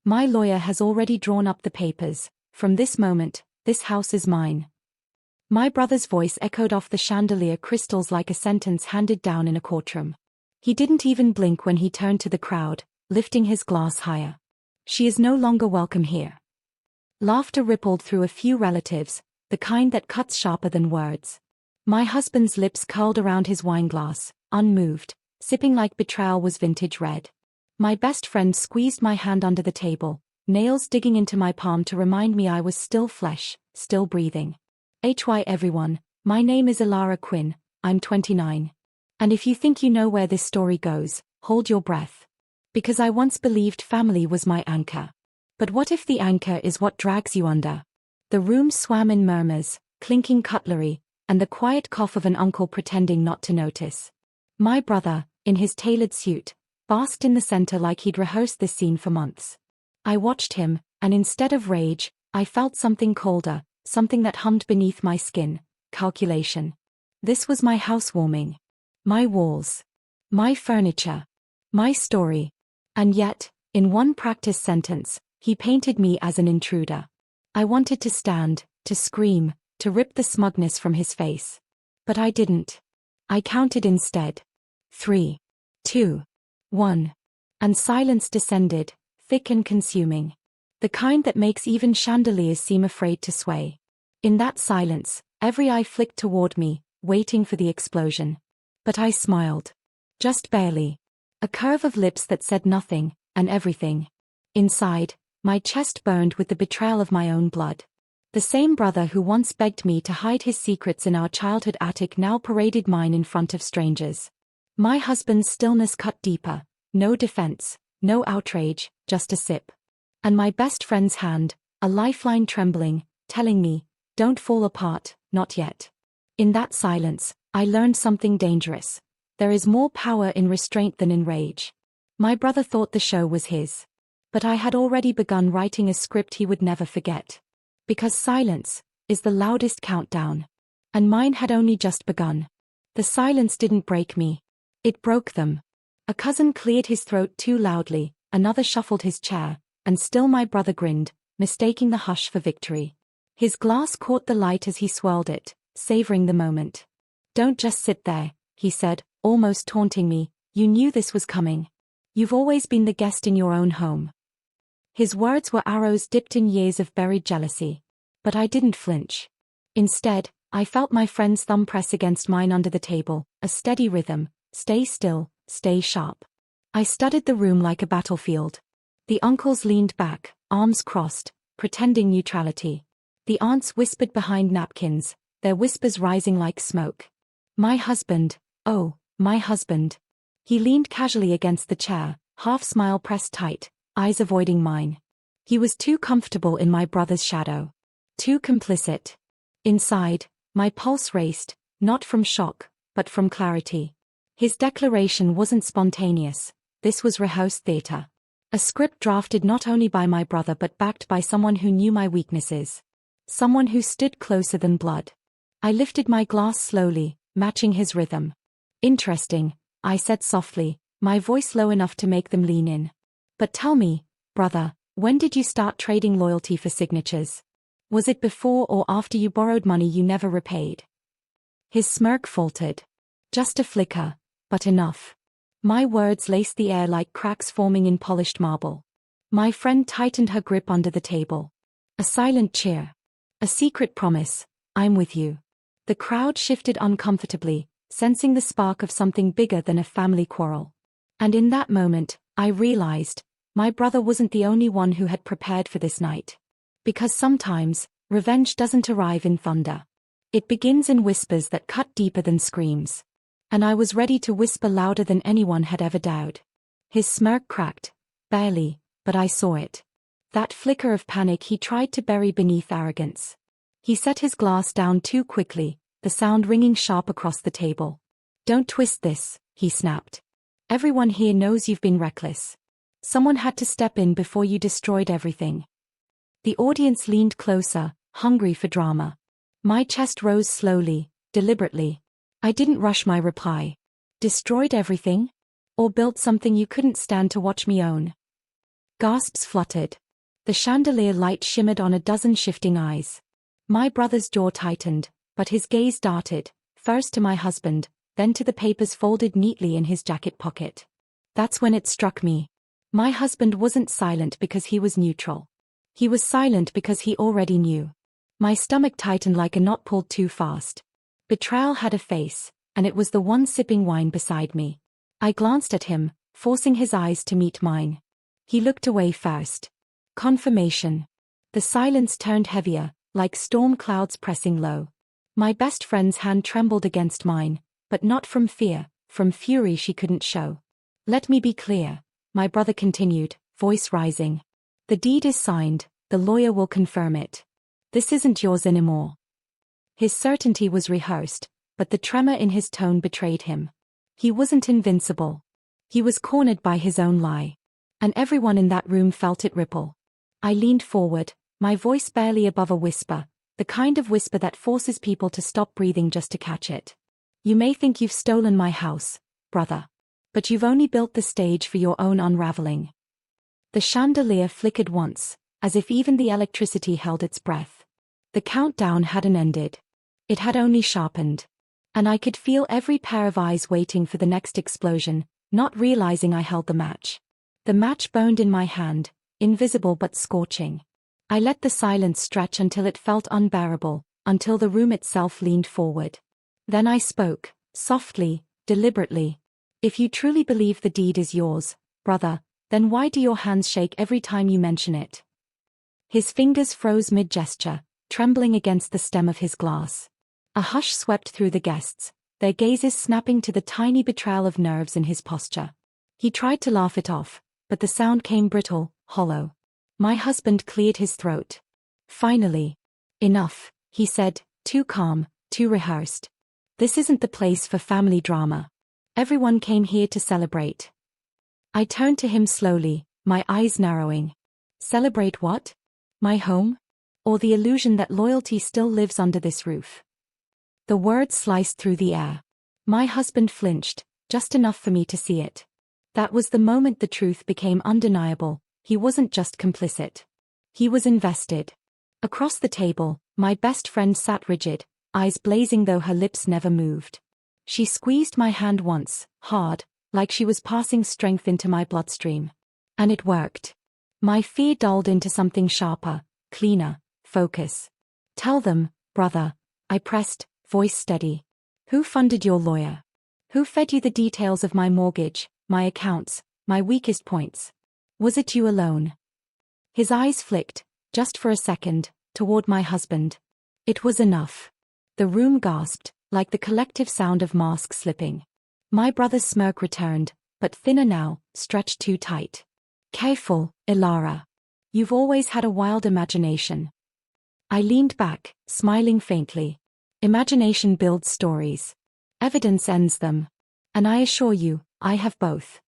My lawyer has already drawn up the papers. From this moment, this house is mine. My brother's voice echoed off the chandelier crystals like a sentence handed down in a courtroom. He didn't even blink when he turned to the crowd, lifting his glass higher. She is no longer welcome here. Laughter rippled through a few relatives, the kind that cuts sharper than words. My husband's lips curled around his wineglass, unmoved, sipping like betrayal was vintage red. My best friend squeezed my hand under the table, nails digging into my palm to remind me I was still flesh, still breathing. Hi everyone, my name is Ilara Quinn, I'm 29. And if you think you know where this story goes, hold your breath. Because I once believed family was my anchor. But what if the anchor is what drags you under? The room swam in murmurs, clinking cutlery, and the quiet cough of an uncle pretending not to notice. My brother, in his tailored suit, basked in the center like he'd rehearsed this scene for months. I watched him, and instead of rage, I felt something colder, something that hummed beneath my skin: calculation. This was my housewarming. My walls. My furniture. My story. And yet, in one practice sentence, he painted me as an intruder. I wanted to stand, to scream, to rip the smugness from his face. But I didn't. I counted instead. 3, 2, 1. And silence descended, thick and consuming. The kind that makes even chandeliers seem afraid to sway. In that silence, every eye flicked toward me, waiting for the explosion. But I smiled. Just barely. A curve of lips that said nothing, and everything. Inside, my chest burned with the betrayal of my own blood. The same brother who once begged me to hide his secrets in our childhood attic now paraded mine in front of strangers. My husband's stillness cut deeper. No defense, no outrage, just a sip. And my best friend's hand, a lifeline trembling, telling me, don't fall apart, not yet. In that silence, I learned something dangerous. There is more power in restraint than in rage. My brother thought the show was his. But I had already begun writing a script he would never forget. Because silence is the loudest countdown. And mine had only just begun. The silence didn't break me. It broke them. A cousin cleared his throat too loudly, another shuffled his chair, and still my brother grinned, mistaking the hush for victory. His glass caught the light as he swirled it, savoring the moment. Don't just sit there, he said, almost taunting me, you knew this was coming. You've always been the guest in your own home. His words were arrows dipped in years of buried jealousy. But I didn't flinch. Instead, I felt my friend's thumb press against mine under the table, a steady rhythm: stay still, stay sharp. I studied the room like a battlefield. The uncles leaned back, arms crossed, pretending neutrality. The aunts whispered behind napkins, their whispers rising like smoke. My husband, oh, my husband. He leaned casually against the chair, half smile pressed tight, eyes avoiding mine. He was too comfortable in my brother's shadow. Too complicit. Inside, my pulse raced, not from shock, but from clarity. His declaration wasn't spontaneous. This was rehearsed theater. A script drafted not only by my brother but backed by someone who knew my weaknesses. Someone who stood closer than blood. I lifted my glass slowly, matching his rhythm. Interesting, I said softly, my voice low enough to make them lean in. But tell me, brother, when did you start trading loyalty for signatures? Was it before or after you borrowed money you never repaid? His smirk faltered. Just a flicker, but enough. My words laced the air like cracks forming in polished marble. My friend tightened her grip under the table. A silent cheer. A secret promise: I'm with you. The crowd shifted uncomfortably, sensing the spark of something bigger than a family quarrel. And in that moment, I realized, my brother wasn't the only one who had prepared for this night. Because sometimes, revenge doesn't arrive in thunder. It begins in whispers that cut deeper than screams. And I was ready to whisper louder than anyone had ever dared. His smirk cracked. Barely, but I saw it. That flicker of panic he tried to bury beneath arrogance. He set his glass down too quickly, the sound ringing sharp across the table. Don't twist this, he snapped. Everyone here knows you've been reckless. Someone had to step in before you destroyed everything. The audience leaned closer, hungry for drama. My chest rose slowly, deliberately. I didn't rush my reply. Destroyed everything? Or built something you couldn't stand to watch me own? Gasps fluttered. The chandelier light shimmered on a dozen shifting eyes. My brother's jaw tightened, but his gaze darted, first to my husband, then to the papers folded neatly in his jacket pocket. That's when it struck me. My husband wasn't silent because he was neutral. He was silent because he already knew. My stomach tightened like a knot pulled too fast. Betrayal had a face, and it was the one sipping wine beside me. I glanced at him, forcing his eyes to meet mine. He looked away first. Confirmation. The silence turned heavier, like storm clouds pressing low. My best friend's hand trembled against mine, but not from fear, from fury she couldn't show. Let me be clear, my brother continued, voice rising. The deed is signed, the lawyer will confirm it. This isn't yours anymore. His certainty was rehearsed, but the tremor in his tone betrayed him. He wasn't invincible. He was cornered by his own lie. And everyone in that room felt it ripple. I leaned forward, my voice barely above a whisper, the kind of whisper that forces people to stop breathing just to catch it. You may think you've stolen my house, brother. But you've only built the stage for your own unraveling. The chandelier flickered once, as if even the electricity held its breath. The countdown hadn't ended. It had only sharpened. And I could feel every pair of eyes waiting for the next explosion, not realizing I held the match. The match burned in my hand, invisible but scorching. I let the silence stretch until it felt unbearable, until the room itself leaned forward. Then I spoke, softly, deliberately. If you truly believe the deed is yours, brother, then why do your hands shake every time you mention it? His fingers froze mid-gesture, trembling against the stem of his glass. A hush swept through the guests, their gazes snapping to the tiny betrayal of nerves in his posture. He tried to laugh it off, but the sound came brittle, hollow. My husband cleared his throat. Finally. Enough, he said, too calm, too rehearsed. This isn't the place for family drama. Everyone came here to celebrate. I turned to him slowly, my eyes narrowing. Celebrate what? My home? Or the illusion that loyalty still lives under this roof? The words sliced through the air. My husband flinched, just enough for me to see it. That was the moment the truth became undeniable. He wasn't just complicit. He was invested. Across the table, my best friend sat rigid, eyes blazing though her lips never moved. She squeezed my hand once, hard, like she was passing strength into my bloodstream. And it worked. My fear dulled into something sharper, cleaner, focus. Tell them, brother, I pressed, voice steady. Who funded your lawyer? Who fed you the details of my mortgage, my accounts, my weakest points? Was it you alone? His eyes flicked, just for a second, toward my husband. It was enough. The room gasped, like the collective sound of masks slipping. My brother's smirk returned, but thinner now, stretched too tight. Careful, Ilara. You've always had a wild imagination. I leaned back, smiling faintly. Imagination builds stories. Evidence ends them. And I assure you, I have both.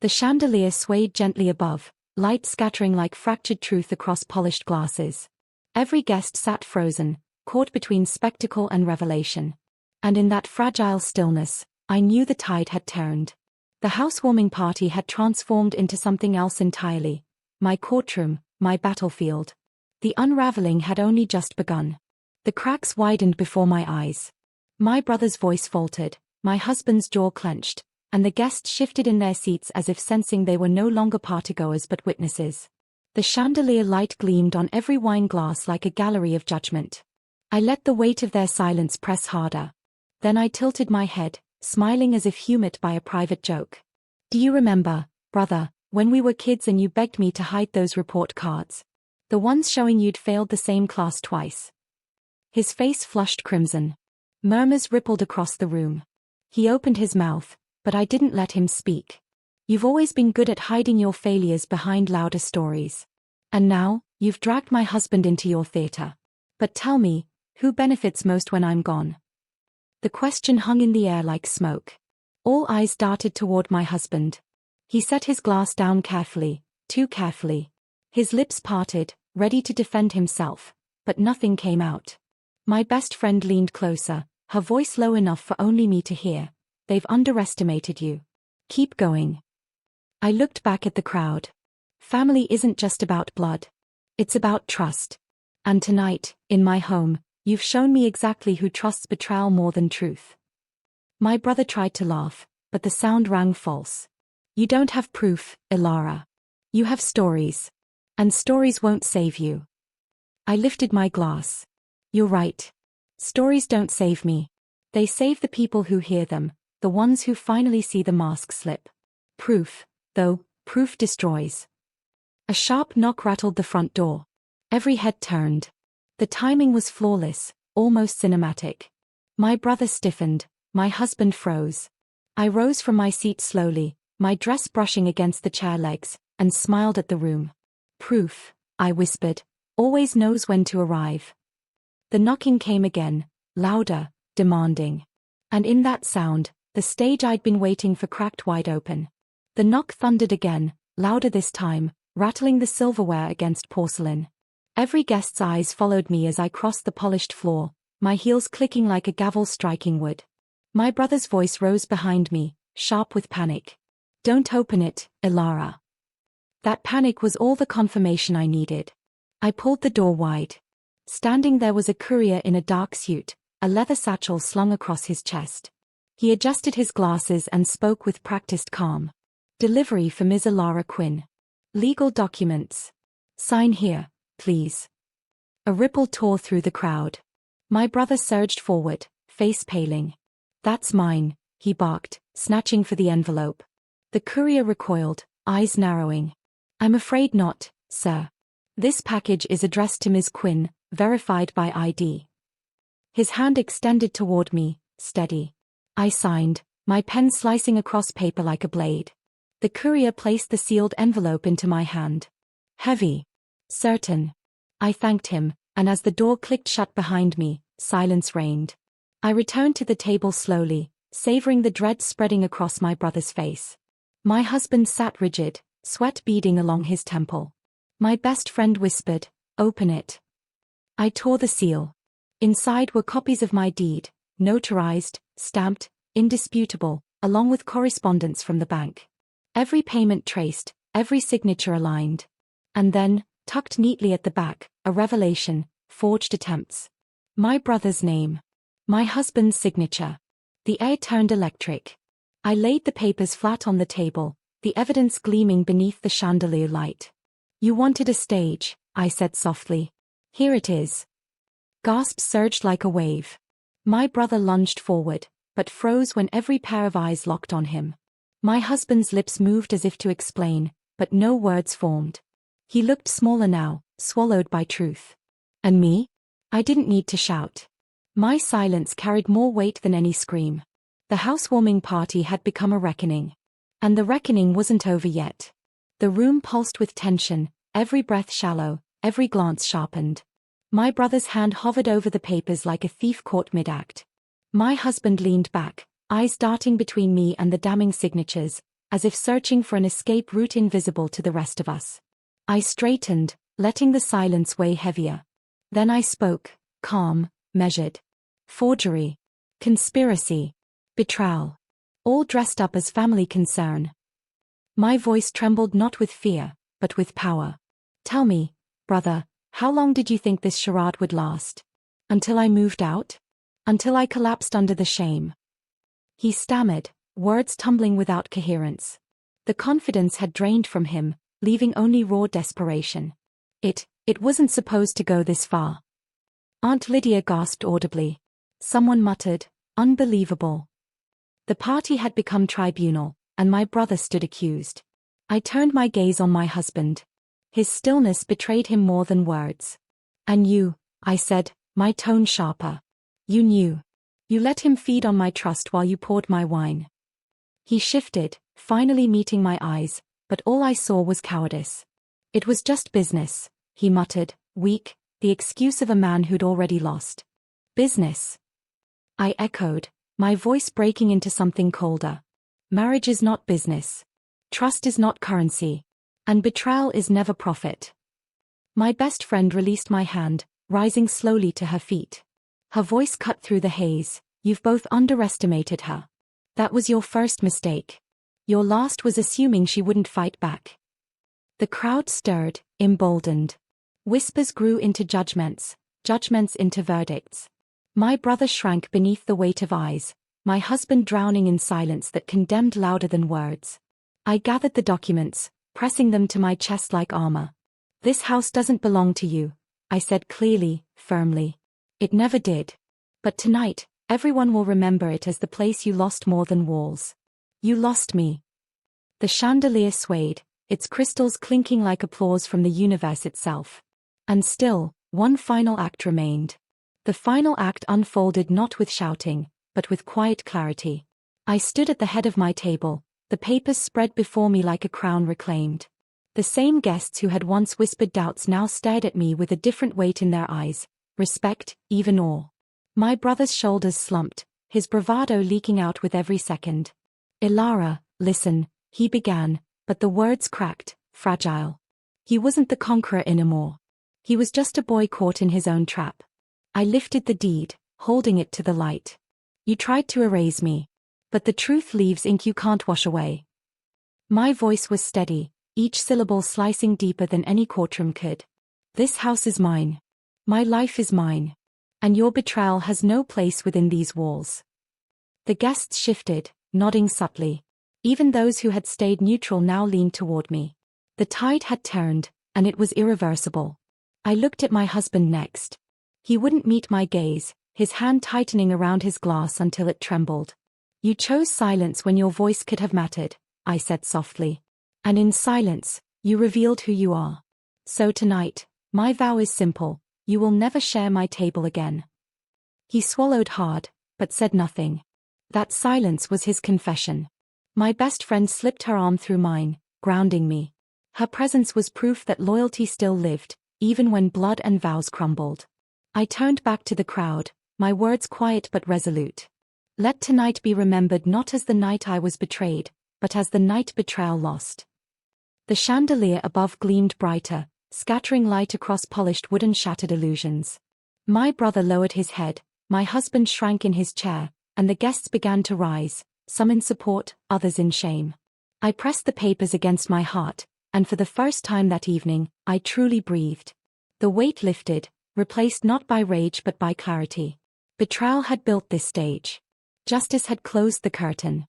The chandelier swayed gently above, light scattering like fractured truth across polished glasses. Every guest sat frozen, caught between spectacle and revelation. And in that fragile stillness, I knew the tide had turned. The housewarming party had transformed into something else entirely. My courtroom, my battlefield. The unraveling had only just begun. The cracks widened before my eyes. My brother's voice faltered, my husband's jaw clenched, and the guests shifted in their seats as if sensing they were no longer partygoers but witnesses. The chandelier light gleamed on every wine glass like a gallery of judgment. I let the weight of their silence press harder. Then I tilted my head, smiling as if humoured by a private joke. Do you remember, brother, when we were kids and you begged me to hide those report cards? The ones showing you'd failed the same class twice. His face flushed crimson. Murmurs rippled across the room. He opened his mouth, but I didn't let him speak. You've always been good at hiding your failures behind louder stories. And now, you've dragged my husband into your theatre. But tell me, who benefits most when I'm gone? The question hung in the air like smoke. All eyes darted toward my husband. He set his glass down carefully, too carefully. His lips parted, ready to defend himself, but nothing came out. My best friend leaned closer, her voice low enough for only me to hear. They've underestimated you. Keep going. I looked back at the crowd. Family isn't just about blood. It's about trust. And tonight, in my home, you've shown me exactly who trusts betrayal more than truth. My brother tried to laugh, but the sound rang false. You don't have proof, Ilara. You have stories. And stories won't save you. I lifted my glass. You're right. Stories don't save me. They save the people who hear them, the ones who finally see the mask slip. Proof, though, proof destroys. A sharp knock rattled the front door. Every head turned. The timing was flawless, almost cinematic. My brother stiffened, my husband froze. I rose from my seat slowly, my dress brushing against the chair legs, and smiled at the room. Proof, I whispered, always knows when to arrive. The knocking came again, louder, demanding. And in that sound, the stage I'd been waiting for cracked wide open. The knock thundered again, louder this time, rattling the silverware against porcelain. Every guest's eyes followed me as I crossed the polished floor, my heels clicking like a gavel striking wood. My brother's voice rose behind me, sharp with panic. Don't open it, Ilara. That panic was all the confirmation I needed. I pulled the door wide. Standing there was a courier in a dark suit, a leather satchel slung across his chest. He adjusted his glasses and spoke with practiced calm. Delivery for Ms. Ilara Quinn. Legal documents. Sign here, please. A ripple tore through the crowd. My brother surged forward, face paling. That's mine, he barked, snatching for the envelope. The courier recoiled, eyes narrowing. I'm afraid not, sir. This package is addressed to Ms. Quinn, verified by ID. His hand extended toward me, steady. I signed, my pen slicing across paper like a blade. The courier placed the sealed envelope into my hand. Heavy. Certain. I thanked him, and as the door clicked shut behind me, silence reigned. I returned to the table slowly, savoring the dread spreading across my brother's face. My husband sat rigid, sweat beading along his temple. My best friend whispered, "Open it." I tore the seal. Inside were copies of my deed, notarized, stamped, indisputable, along with correspondence from the bank. Every payment traced, every signature aligned. And then, tucked neatly at the back, a revelation, forged attempts. My brother's name. My husband's signature. The air turned electric. I laid the papers flat on the table, the evidence gleaming beneath the chandelier light. You wanted a stage, I said softly. Here it is. Gasps surged like a wave. My brother lunged forward, but froze when every pair of eyes locked on him. My husband's lips moved as if to explain, but no words formed. He looked smaller now, swallowed by truth. And me? I didn't need to shout. My silence carried more weight than any scream. The housewarming party had become a reckoning. And the reckoning wasn't over yet. The room pulsed with tension, every breath shallow, every glance sharpened. My brother's hand hovered over the papers like a thief caught mid-act. My husband leaned back, eyes darting between me and the damning signatures, as if searching for an escape route invisible to the rest of us. I straightened, letting the silence weigh heavier. Then I spoke, calm, measured. Forgery. Conspiracy. Betrayal. All dressed up as family concern. My voice trembled not with fear, but with power. Tell me, brother, how long did you think this charade would last? Until I moved out? Until I collapsed under the shame? He stammered, words tumbling without coherence. The confidence had drained from him, leaving only raw desperation. It wasn't supposed to go this far. Aunt Lydia gasped audibly. Someone muttered, unbelievable. The party had become tribunal, and my brother stood accused. I turned my gaze on my husband. His stillness betrayed him more than words. And you, I said, my tone sharper. You knew. You let him feed on my trust while you poured my wine. He shifted, finally meeting my eyes, but all I saw was cowardice. It was just business, he muttered, weak, the excuse of a man who'd already lost. Business. I echoed, my voice breaking into something colder. Marriage is not business. Trust is not currency. And betrayal is never profit. My best friend released my hand, rising slowly to her feet. Her voice cut through the haze. You've both underestimated her. That was your first mistake. Your last was assuming she wouldn't fight back. The crowd stirred, emboldened. Whispers grew into judgments, judgments into verdicts. My brother shrank beneath the weight of eyes, my husband drowning in silence that condemned louder than words. I gathered the documents, pressing them to my chest like armor. "This house doesn't belong to you," I said clearly, firmly. "It never did. But tonight, everyone will remember it as the place you lost more than walls. You lost me." The chandelier swayed, its crystals clinking like applause from the universe itself. And still, one final act remained. The final act unfolded not with shouting, but with quiet clarity. I stood at the head of my table, the papers spread before me like a crown reclaimed. The same guests who had once whispered doubts now stared at me with a different weight in their eyes, respect, even awe. My brother's shoulders slumped, his bravado leaking out with every second. "Ilara, listen," he began, but the words cracked, fragile. He wasn't the conqueror anymore. He was just a boy caught in his own trap. I lifted the deed, holding it to the light. "You tried to erase me. But the truth leaves ink you can't wash away." My voice was steady, each syllable slicing deeper than any courtroom could. "This house is mine. My life is mine. And your betrayal has no place within these walls." The guests shifted, nodding subtly. Even those who had stayed neutral now leaned toward me. The tide had turned, and it was irreversible. I looked at my husband next. He wouldn't meet my gaze, his hand tightening around his glass until it trembled. "You chose silence when your voice could have mattered," I said softly. "And in silence, you revealed who you are. So tonight, my vow is simple: you will never share my table again." He swallowed hard, but said nothing. That silence was his confession. My best friend slipped her arm through mine, grounding me. Her presence was proof that loyalty still lived, even when blood and vows crumbled. I turned back to the crowd, my words quiet but resolute. "Let tonight be remembered not as the night I was betrayed, but as the night betrayal lost." The chandelier above gleamed brighter, scattering light across polished wooden shattered illusions. My brother lowered his head, my husband shrank in his chair, and the guests began to rise, some in support, others in shame. I pressed the papers against my heart, and for the first time that evening, I truly breathed. The weight lifted, replaced not by rage but by clarity. Betrayal had built this stage. Justice had closed the curtain.